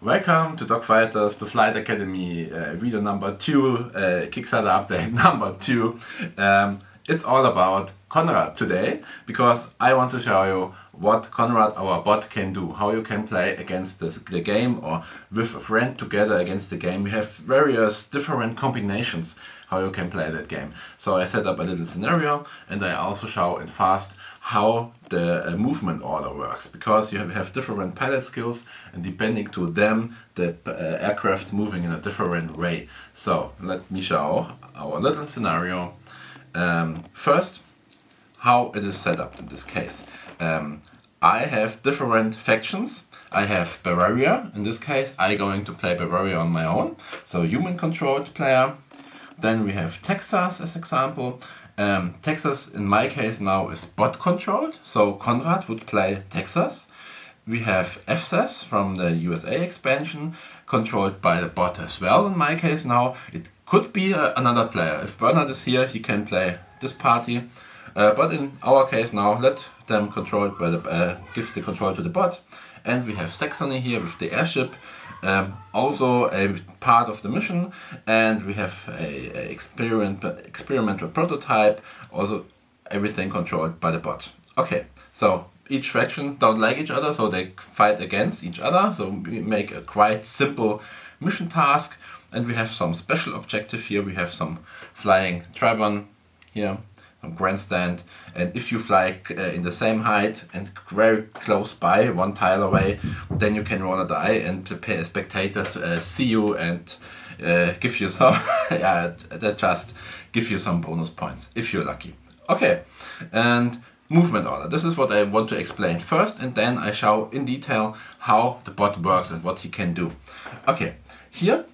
Welcome to Dockfighters, the Flight Academy video number 2, Kickstarter update number 2. It's all about Konrad today, because I want to show you what Konrad, our bot, can do, how you can play against the game or with a friend together against the game. We have various different combinations how you can play that game. So I set up a little scenario and I also show in fast how the movement order works, because you have different pilot skills and depending to them the aircraft's moving in a different way. So let me show our little scenario. First, how it is set up in this case. I have different factions. I have Bavaria. In this case, I'm going to play Bavaria on my own, so human controlled player. Then we have Texas as example. Texas in my case now is bot controlled, so Konrad would play Texas. We have FSAS from the USA expansion, controlled by the bot as well. In my case now, it could be another player. If Bernard is here, he can play this party. But in our case now, let them control by the give the control to the bot. And we have Saxony here with the airship, also a part of the mission. And we have a experimental prototype, also everything controlled by the bot. Okay, so each faction don't like each other, so they fight against each other. So we make a quite simple mission task. And we have some special objective here. We have some flying tribune here, some grandstand. And if you fly in the same height and very close by, one tile away, then you can roll a die and the spectators see you and give you some, that just give you some bonus points if you're lucky. Okay, and movement order. This is what I want to explain first, and then I show in detail how the bot works and what he can do. Okay, here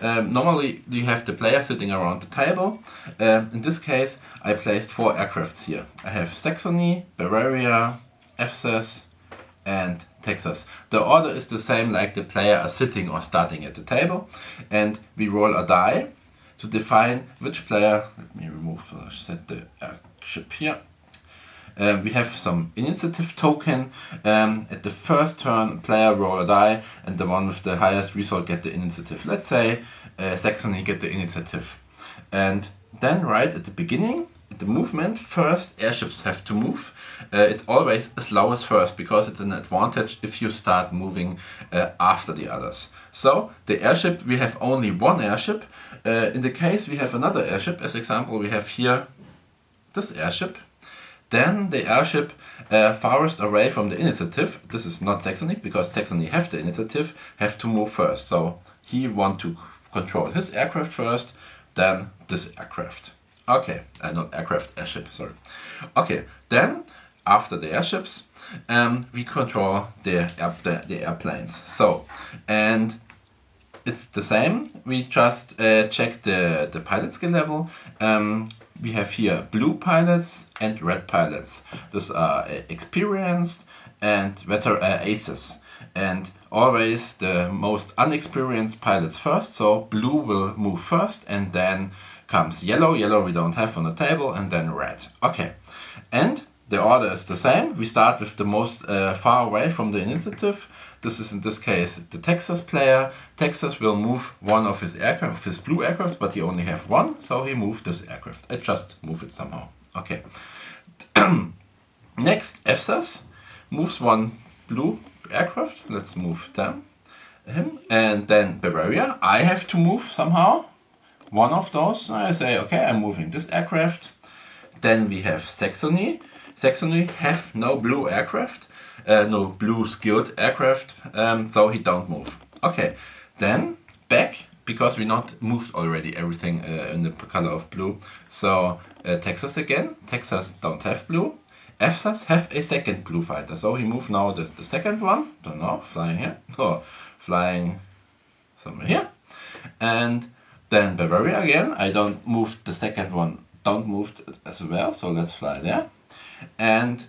normally you have the player sitting around the table. In this case I placed 4 aircrafts here. I have Saxony, Bavaria, FSAS and Texas. The order is the same like the player are sitting or starting at the table, and we roll a die to define which player. Let me remove set the airship here. We have some initiative token. At the first turn, player roll a die, and the one with the highest result get the initiative. Let's say Saxony get the initiative. And then right at the beginning, at the movement, first airships have to move. It's always slowest first, because it's an advantage if you start moving after the others. So the airship, we have only one airship. In the case we have another airship, as example we have here this airship. Then the airship farthest away from the initiative, this is not Saxony, because Saxony have the initiative, have to move first. So he want to control his aircraft first, then this aircraft. Okay, not aircraft, airship, sorry. Okay, then after the airships, we control the airplanes. So, and it's the same, we just check the pilot skill level. We have here blue pilots and red pilots. These are experienced and veteran aces. And always the most unexperienced pilots first. So blue will move first, and then comes yellow. Yellow we don't have on the table, and then red. Okay, and the order is the same. We start with the most far away from the initiative. This is in this case the Texas player. Texas will move one of his aircraft, his blue aircraft, but he only have one, so he moved this aircraft. I just move it somehow. Okay. Next, FSAS moves one blue aircraft. Let's move him. And then Bavaria. I have to move somehow one of those. I say, okay, I'm moving this aircraft. Then we have Saxony. Saxony have no blue aircraft. No blue skilled aircraft, so he don't move. Okay, then back, because we not moved already everything in the color of blue. So Texas again. Texas don't have blue. FSAS have a second blue fighter, so he moved now the second one. Don't know, flying here or flying somewhere here. And then Bavaria again. I don't move the second one. Don't move as well. So let's fly there. And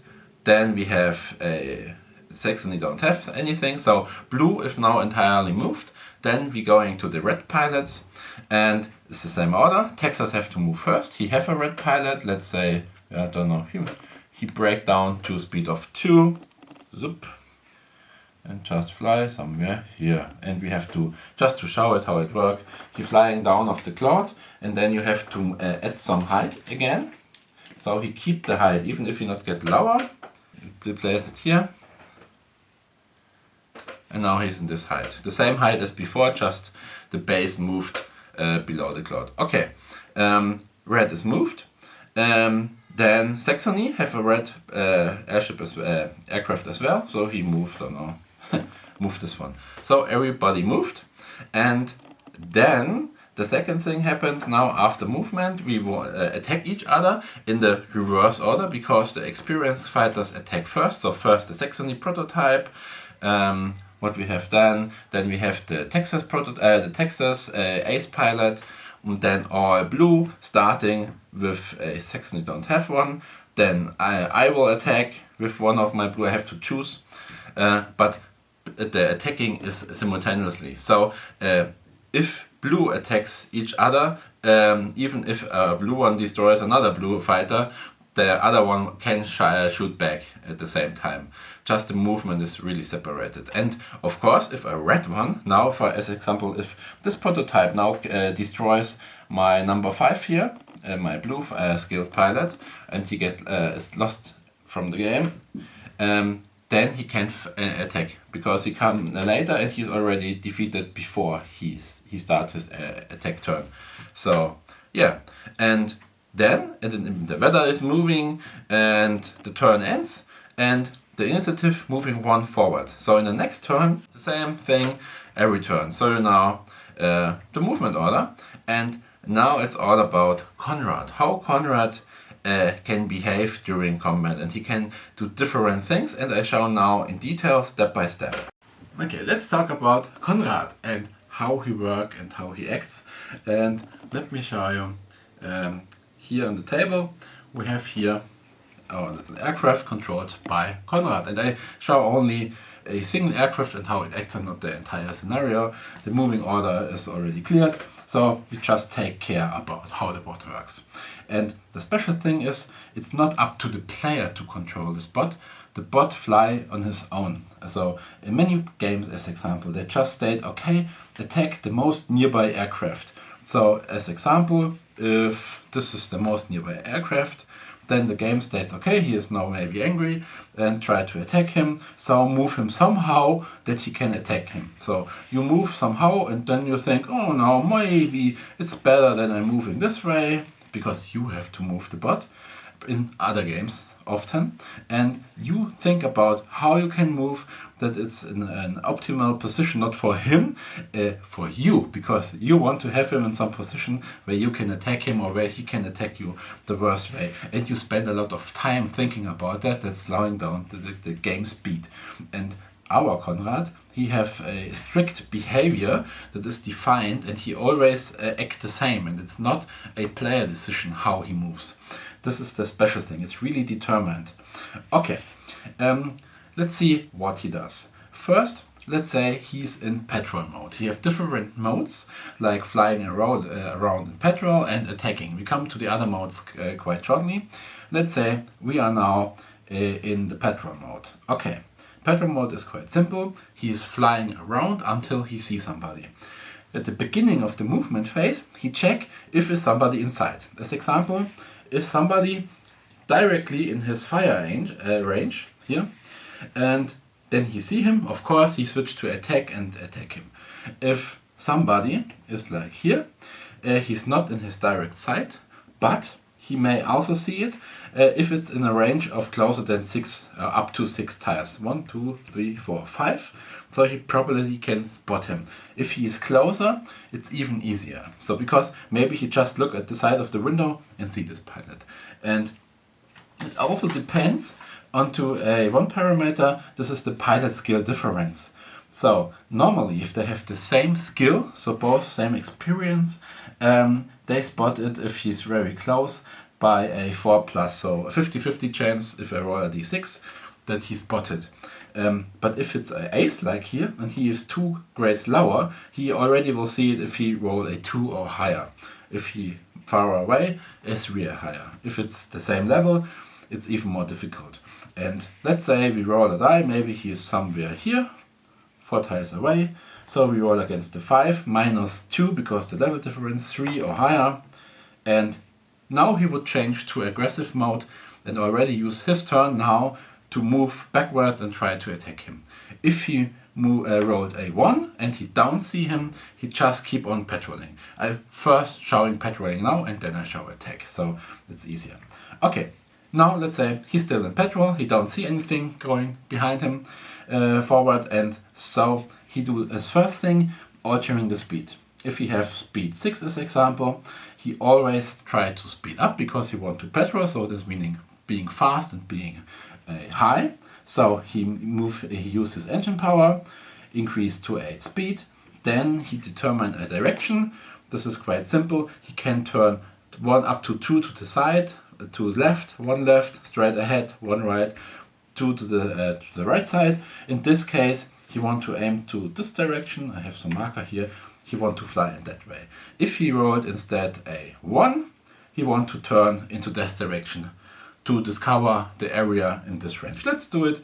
then we have a Saxony don't have anything, so blue is now entirely moved. Then we going to the red pilots, and it's the same order. Texas have to move first. He have a red pilot. Let's say, I don't know, he break down to speed of 2. Zoop. and just fly somewhere here. And we have to, just to show it how it works, he's flying down off the cloud, and then you have to add some height again. So he keep the height, even if he not get lower. We place it here. And now he's in this height. The same height as before, just the base moved below the cloud. Okay, red is moved. Then Saxony have a red aircraft as well, so he moved, or no, moved this one. So everybody moved, and then the second thing happens now after movement. We will attack each other in the reverse order, because the experienced fighters attack first. So first the Saxony prototype. What we have then we have the Texas ace pilot, and then all blue, starting with Saxony don't have one. Then I will attack with one of my blue. I have to choose, but the attacking is simultaneously. So if blue attacks each other, even if a blue one destroys another blue fighter, the other one can shoot back at the same time. Just the movement is really separated. And of course, if a red one, now for as example, if this prototype now destroys my number 5 here, my blue skilled pilot, and he is lost from the game, then he can attack, because he comes later and he's already defeated before he starts his attack turn. So yeah, and then the weather is moving and the turn ends, and the initiative moving one forward. So in the next turn, the same thing every turn. So now the movement order, and now it's all about Konrad. How Konrad can behave during combat, and he can do different things, and I show now in detail, step by step. Okay, let's talk about Konrad and how he works and how he acts. And let me show you here on the table. We have here our little aircraft controlled by Konrad, and I show only a single aircraft and how it acts and not the entire scenario. The moving order is already cleared, so we just take care about how the bot works. And the special thing is, it's not up to the player to control this bot. The bot fly on his own. So in many games, as example, they just state, okay, attack the most nearby aircraft. So as example, if this is the most nearby aircraft, then the game states, okay, he is now maybe angry, and try to attack him, so move him somehow that he can attack him. So you move somehow, and then you think, oh no, maybe it's better than I'm moving this way, because you have to move the bot in other games often, and you think about how you can move that it's in an optimal position, not for him, for you, because you want to have him in some position where you can attack him or where he can attack you the worst way, and you spend a lot of time thinking about that. That's slowing down the game speed. And our Konrad, he have a strict behavior that is defined, and he always act the same, and it's not a player decision how he moves. This is the special thing, it's really determined. Okay, let's see what he does. First, let's say he's in patrol mode. He have different modes, like flying around in patrol and attacking. We come to the other modes quite shortly. Let's say we are now in the patrol mode. Okay, patrol mode is quite simple. He is flying around until he sees somebody. At the beginning of the movement phase, he check if there's somebody inside. As example, if somebody directly in his fire range here, and then he see him, of course he switch to attack and attack him. If somebody is like here, he's not in his direct sight, but he may also see it if it's in a range of closer than 6, up to 6 tiles. 1, 2, 3, 4, 5. So he probably can spot him. If he is closer, it's even easier. So because maybe he just look at the side of the window and see this pilot. And it also depends onto one parameter. This is the pilot skill difference. So normally if they have the same skill, so both same experience, they spot it if he's very close by a 4+, so a 50-50 chance if I roll a d6 that he spotted. But if it's an ace like here and he is 2 grades lower, he already will see it if he roll a 2 or higher. If he far away, a 3 or higher. If it's the same level, it's even more difficult. And let's say we roll a die, maybe he is somewhere here, 4 tiles away. So we roll against the 5, -2 because the level difference 3 or higher. And now he would change to aggressive mode and already use his turn now to move backwards and try to attack him. If he rolled a 1 and he don't see him, he just keep on patrolling. I first showing patrolling now and then I show attack, so it's easier. Okay, now let's say he's still in patrol, he don't see anything going behind him forward, and so he do his first thing, altering the speed. If he have speed 6 as example, he always try to speed up because he want to patrol, so this meaning being fast and being high. So he use his engine power, increase to 8 speed, then he determine a direction. This is quite simple. He can turn 1 up to 2 to the side, to left, 1 left, straight ahead, 1 right, 2 to the right side. In this case, he want to aim to this direction. I have some marker here. He want to fly in that way. If he rolled instead a 1, he want to turn into this direction to discover the area in this range. Let's do it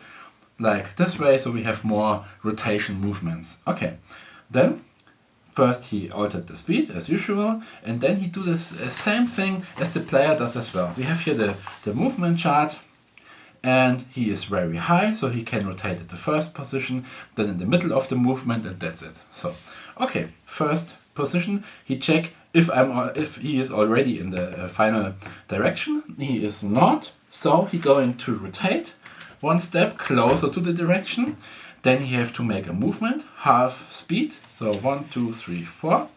like this way so we have more rotation movements. Okay, then first he altered the speed as usual, and then he do this same thing as the player does as well. We have here the movement chart, and he is very high, so he can rotate at the first position, then in the middle of the movement, and that's it. So, okay, first position, he check if he is already in the final direction. He is not, so he going to rotate 1 step closer to the direction. Then he have to make a movement, half speed, so 1, 2, 3, 4.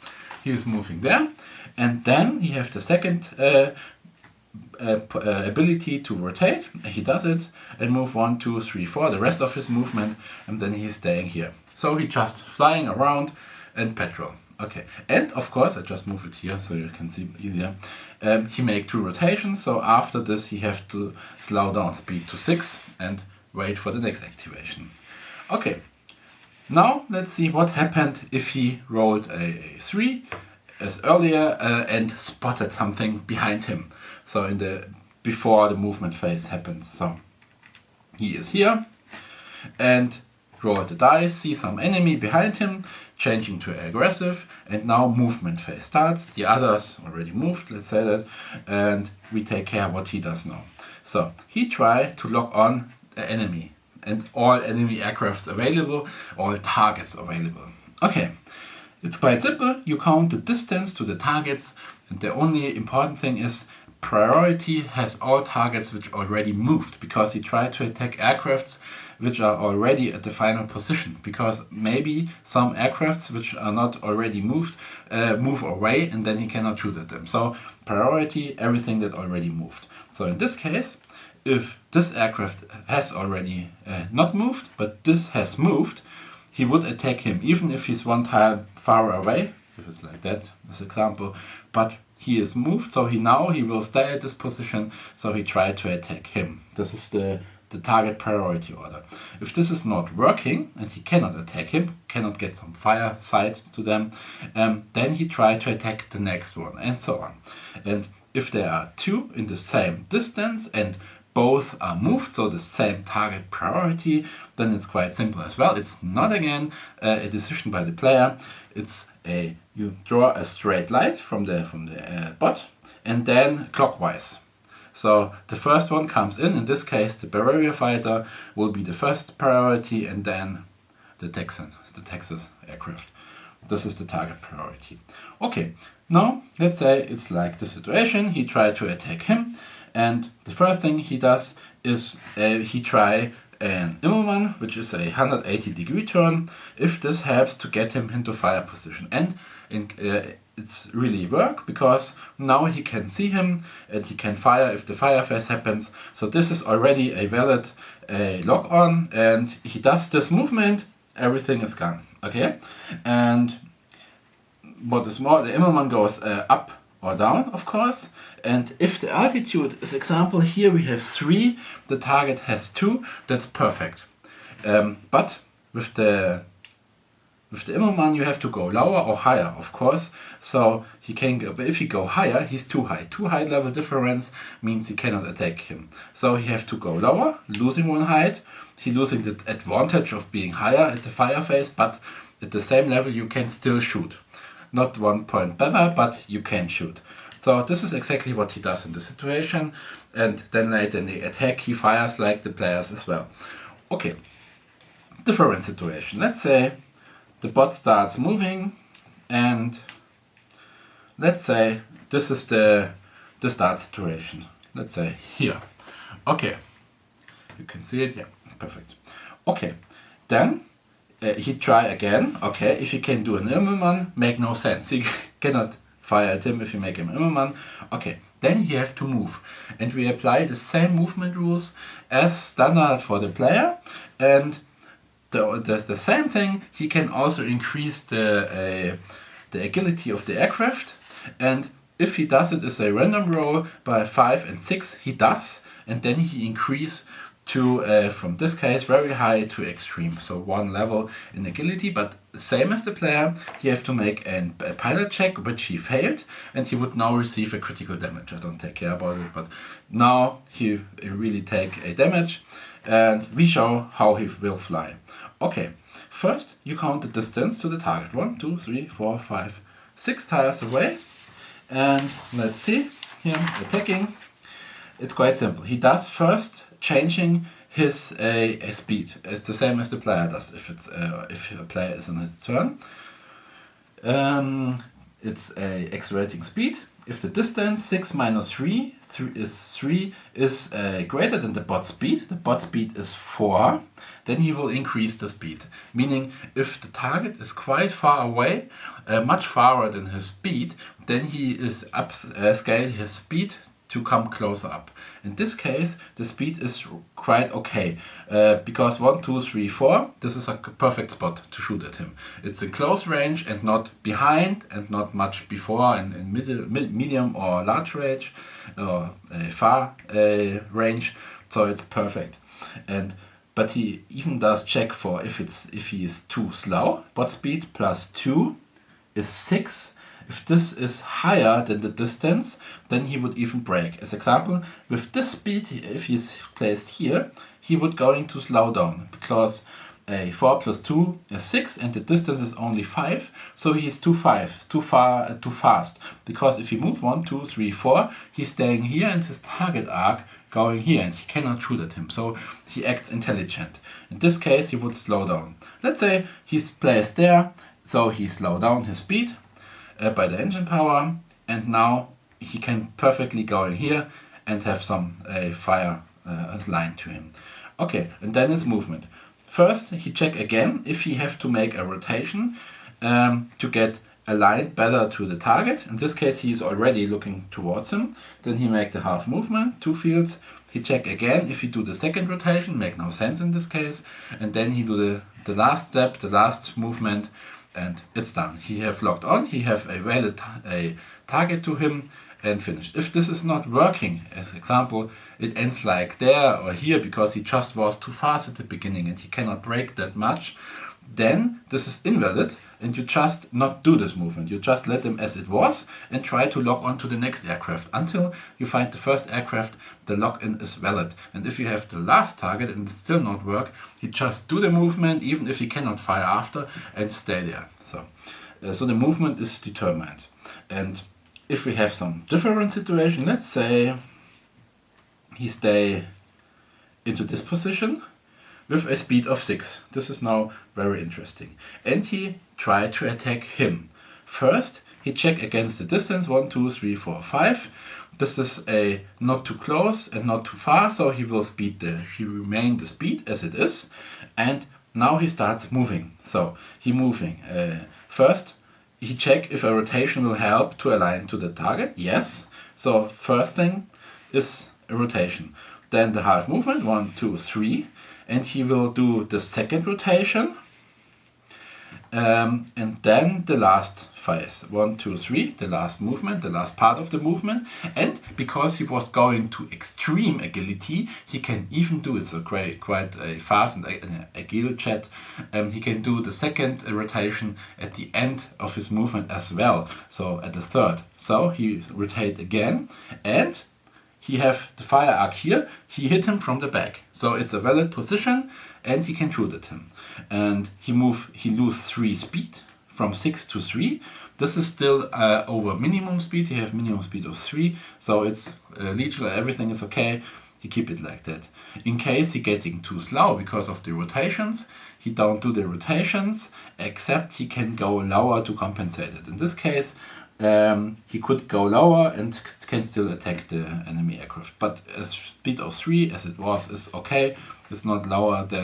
He is moving there, and then he have the second ability to rotate. He does it and move 1, 2, 3, 4, the rest of his movement, and then he's staying here. So he just flying around and patrol. Okay, and of course, I just move it here so you can see easier. He make 2 rotations, so after this he have to slow down speed to 6 and wait for the next activation. Okay, now let's see what happened if he rolled a 3 as earlier and spotted something behind him. So before the movement phase happens. So he is here and roll the dice, see some enemy behind him, changing to aggressive, and now movement phase starts. The others already moved, let's say that, and we take care what he does now. So he tried to lock on the enemy and all enemy aircrafts available, all targets available. Okay, it's quite simple. You count the distance to the targets, and the only important thing is priority has all targets which already moved, because he tried to attack aircrafts which are already at the final position, because maybe some aircrafts which are not already moved move away, and then he cannot shoot at them. So priority, everything that already moved. So in this case, if this aircraft has already not moved, but this has moved, he would attack him, even if he's 1 tile far away, if it's like that, this example, but he is moved, so he will stay at this position, so he tried to attack him. This is the target priority order. If this is not working and he cannot attack him, cannot get some fire sight to them, then he tried to attack the next one, and so on. And if there are 2 in the same distance and both are moved, so the same target priority, then it's quite simple as well. It's not again a decision by the player. It's you draw a straight line from the bot, and then clockwise. So the first one comes in this case the Bavaria fighter will be the first priority, and then the Texas aircraft. This is the target priority. Okay, now let's say it's like the situation. He tried to attack him, and the first thing he does is he try an Immelmann, which is a 180-degree turn, if this helps to get him into fire position. And it's really work, because now he can see him and he can fire if the fire phase happens. So this is already a valid lock on, and he does this movement, everything is gone. Okay, and what is more, the Immelmann goes up or down, of course, and if the altitude is example here we have 3, the target has 2, that's perfect. But with the Immelmann you have to go lower or higher, of course. So he can go, but if he go higher, he's too high. Too high level difference means he cannot attack him. So he have to go lower, losing 1 height. He's losing the advantage of being higher at the fire phase, but at the same level you can still shoot. Not 1 point better, but you can shoot. So this is exactly what he does in the situation, and then later in the attack he fires like the players as well. Okay, different situation. Let's say the bot starts moving, and let's say this is the start situation. Let's say here. Okay, you can see it, yeah, perfect. Okay, then he try again. Okay, if he can do an Immelmann, make no sense. He cannot fire at him if you make him Immelmann. Okay, then you have to move. And we apply the same movement rules as standard for the player. And the same thing, he can also increase the agility of the aircraft. And if he does it as a random roll by 5 and 6, he does. And then he increase to, from this case, very high to extreme. So 1 level in agility, but same as the player, he have to make a pilot check, which he failed, and he would now receive a critical damage. I don't take care about it, but now he really take a damage, and we show how he will fly. Okay, first you count the distance to the target. 1, 2, 3, 4, 5, 6 tires away, and let's see, here, attacking. It's quite simple. He does first changing his speed. It's the same as the player does if it's if a player is on his turn. It's a accelerating speed. If the distance 6 minus 3 is greater than the bot speed is 4, then he will increase the speed. Meaning if the target is quite far away, much farther than his speed, then he is upscale his speed to come closer up. In this case, the speed is quite okay, because 1, 2, 3, 4, this is a perfect spot to shoot at him. It's in close range and not behind and not much before in medium or large range or far range, so it's perfect. But he even does check for if he is too slow. Bot speed plus 2 is 6. If this is higher than the distance, then he would even brake. As example, with this speed, if he's placed here, he would going to slow down because 4 plus 2 is 6 and the distance is only 5, so he's too fast. Because if he move 1, 2, 3, 4, he's staying here and his target arc going here and he cannot shoot at him, so he acts intelligent. In this case, he would slow down. Let's say he's placed there, so he slow down his speed by the engine power, and now he can perfectly go in here and have some fire line to him. Okay, and then his movement. First, he check again if he have to make a rotation to get aligned better to the target. In this case, he is already looking towards him. Then he make the half movement, 2 fields. He check again if he do the second rotation, make no sense in this case. And then he do the last step, the last movement, and it's done. He have locked on, he have a valid target to him, and finished. If this is not working, as example, it ends like there or here because he just was too fast at the beginning and he cannot brake that much, then this is invalid and you just not do this movement. You just let them as it was and try to lock on to the next aircraft until you find the first aircraft, the lock-in is valid. And if you have the last target and it still not work, you just do the movement even if you cannot fire after and stay there. So the movement is determined. And if we have some different situation, let's say he stay into this position with a speed of 6. This is now very interesting. And he try to attack him. First, he check against the distance, 1, 2, 3, 4, 5. This is a not too close and not too far, so he will remain the speed as it is. And now he starts moving. So he moving. First, he check if a rotation will help to align to the target. Yes. So first thing is a rotation. Then the half movement, 1, 2, 3. And he will do the second rotation. And then the last phase, 1, 2, 3, the last movement, the last part of the movement. And because he was going to extreme agility, he can even do it. So quite a fast and agile jet. He can do the second rotation at the end of his movement as well. So at the third. So he rotate again and he have the fire arc here. He hit him from the back. So it's a valid position and he can shoot at him. And he loses 3 speed from 6 to 3. This is still over minimum speed. He have minimum speed of 3, so it's legal, everything is okay. He keep it like that. In case he getting too slow because of the rotations, he don't do the rotations, except he can go lower to compensate it. In this case, he could go lower and can still attack the enemy aircraft. But a speed of 3, as it was, is okay. It's not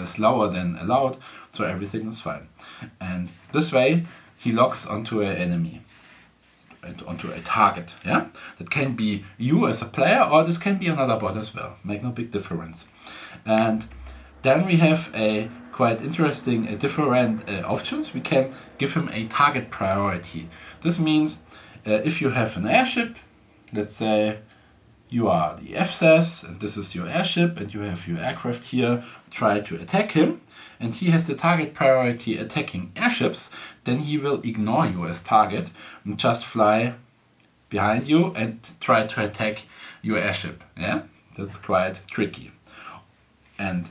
slower than allowed, so everything is fine. And this way, he locks onto an enemy, onto a target. Yeah, that can be you as a player, or this can be another bot as well. Make no big difference. And then we have a quite interesting different options. We can give him a target priority. This means if you have an airship, let's say you are the FSAS and this is your airship and you have your aircraft here, try to attack him, and he has the target priority attacking airships, then he will ignore you as target and just fly behind you and try to attack your airship. Yeah, that's quite tricky. And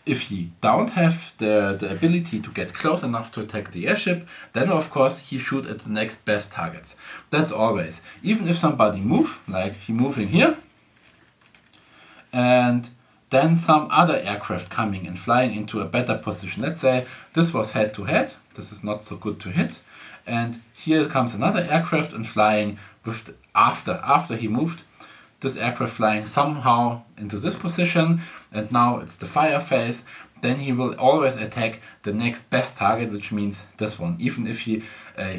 if he don't have the ability to get close enough to attack the airship, then of course he shoot at the next best targets. That's always. Even if somebody move, like he moving here, and then some other aircraft coming and flying into a better position. Let's say this was head to head, this is not so good to hit, and here comes another aircraft and flying with after he moved, this aircraft flying somehow into this position, and now it's the fire phase, then he will always attack the next best target, which means this one, even if he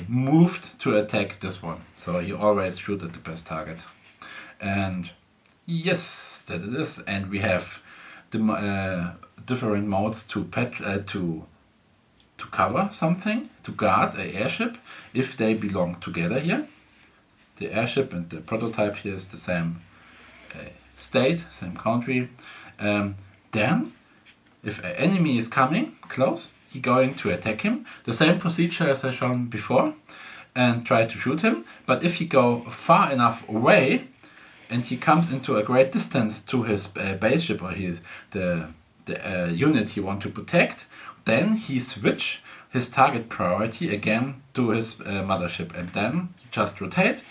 moved to attack this one. So you always shoot at the best target. And yes, that it is. And we have the different modes to cover something, to guard an airship if they belong together here. The airship and the prototype here is the same state, same country. Then, if an enemy is coming close, he's going to attack him. The same procedure as I shown before, and try to shoot him. But if he go far enough away, and he comes into a great distance to his base ship or the unit he want to protect, then he switch his target priority again to his mothership, and then he just rotate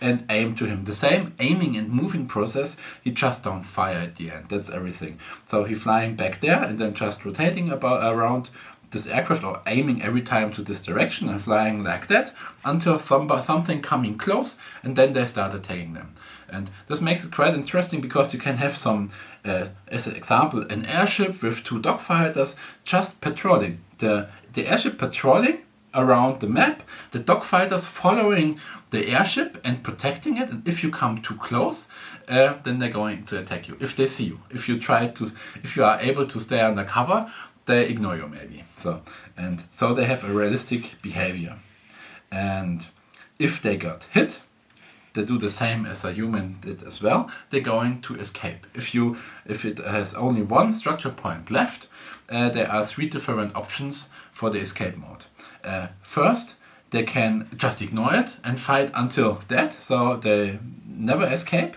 and aim to him. The same aiming and moving process, he just don't fire at the end. That's everything. So he flying back there and then just rotating around this aircraft, or aiming every time to this direction and flying like that until something coming close, and then they start attacking them. And this makes it quite interesting because you can have some, as an example, an airship with 2 dogfighters just patrolling. The airship patrolling around the map, the dogfighters following the airship and protecting it, and if you come too close, then they're going to attack you if they see you. If you are able to stay under cover, they ignore you maybe. So they have a realistic behavior. And if they got hit, they do the same as a human did as well. They're going to escape. If it has only one structure point left, there are 3 different options for the escape mode. First, they can just ignore it and fight until death, so they never escape.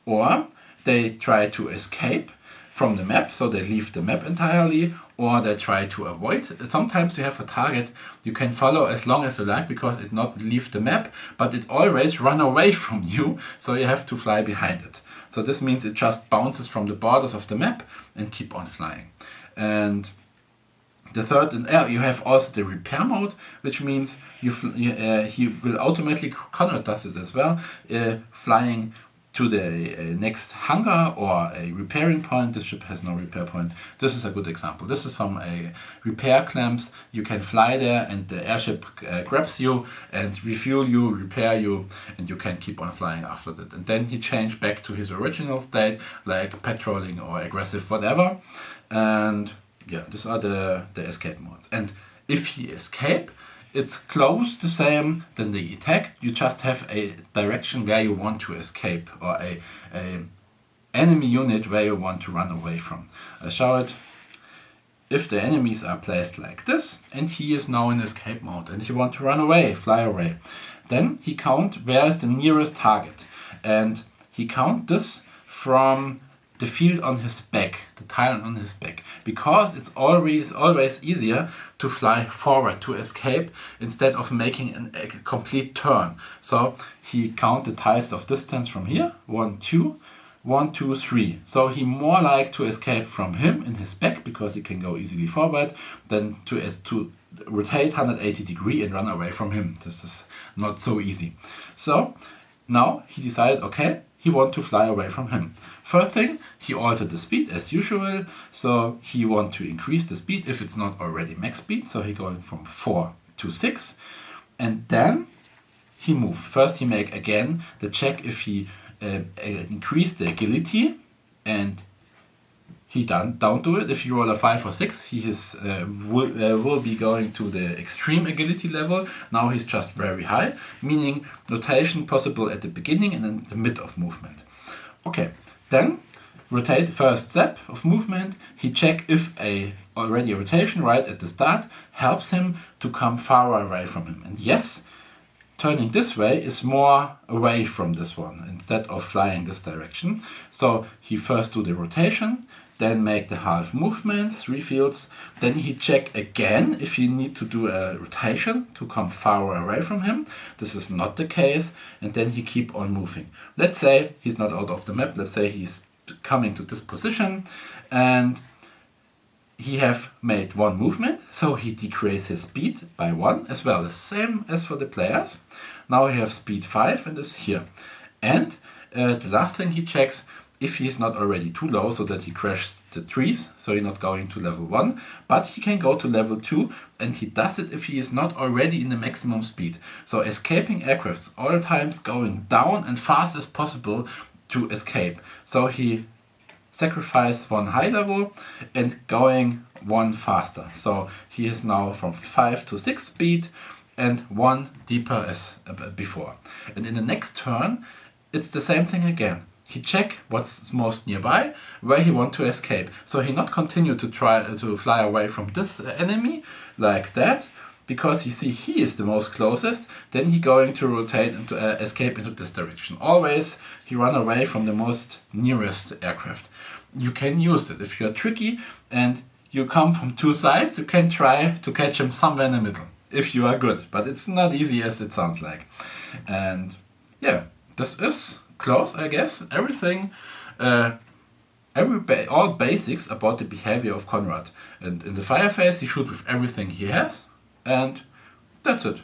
Or they try to escape from the map, so they leave the map entirely, or they try to avoid. Sometimes you have a target you can follow as long as you like, because it not leave the map, but it always run away from you, so you have to fly behind it. So this means it just bounces from the borders of the map and keep on flying. And the third, you have also the repair mode, which means he will automatically, Konrad does it as well, flying to the next hangar or a repairing point. This ship has no repair point. This is a good example. This is some repair clamps. You can fly there and the airship grabs you and refuel you, repair you, and you can keep on flying after that. And then he changed back to his original state, like patrolling or aggressive, whatever. And yeah, these are the escape modes. And if he escape, it's close the same than the attack. You just have a direction where you want to escape, or a enemy unit where you want to run away from. I show it. If the enemies are placed like this, and he is now in escape mode, and he want to run away, fly away, then he count where is the nearest target, and he count this from the field on his back, the tile on his back, because it's always easier to fly forward to escape instead of making a complete turn. So he count the tiles of distance from here, 1, 2, 1, 2, 3. So he more like to escape from him in his back because he can go easily forward than to rotate 180 degrees and run away from him. This is not so easy. So now he decided, okay, he want to fly away from him. First thing, he altered the speed as usual. So he want to increase the speed if it's not already max speed. So he going from 4 to 6. And then he move. First he make again the check if he increase the agility, and he don't do it. If you roll a 5 or 6, he is will be going to the extreme agility level. Now he's just very high, meaning rotation possible at the beginning and in the mid of movement. Okay, then rotate first step of movement. He check if already a rotation right at the start helps him to come far away from him. And yes, turning this way is more away from this one instead of flying this direction. So he first do the rotation, then make the half movement, 3 fields. Then he check again if you need to do a rotation to come far away from him. This is not the case. And then he keep on moving. Let's say he's not out of the map. Let's say he's coming to this position and he have made 1 movement, so he decrease his speed by 1 as well, the same as for the players. Now he have speed 5 and is here. And the last thing he checks if he is not already too low so that he crashes the trees, so he's not going to level 1, but he can go to level 2, and he does it if he is not already in the maximum speed. So escaping aircrafts all times going down and fast as possible to escape. So he sacrifice 1 high level and going 1 faster. So he is now from 5 to 6 speed and 1 deeper as before. And in the next turn, it's the same thing again. He check what's most nearby, where he want to escape. So he not continue to try to fly away from this enemy like that, because he see he is the most closest. Then he going to rotate and to escape into this direction. Always he run away from the most nearest aircraft. You can use it if you're tricky and you come from 2 sides. You can try to catch him somewhere in the middle if you are good, but it's not easy as it sounds like. And yeah, this is close, I guess. Everything, all basics about the behavior of Konrad. And in the fire phase, he shoot with everything he has, and that's it.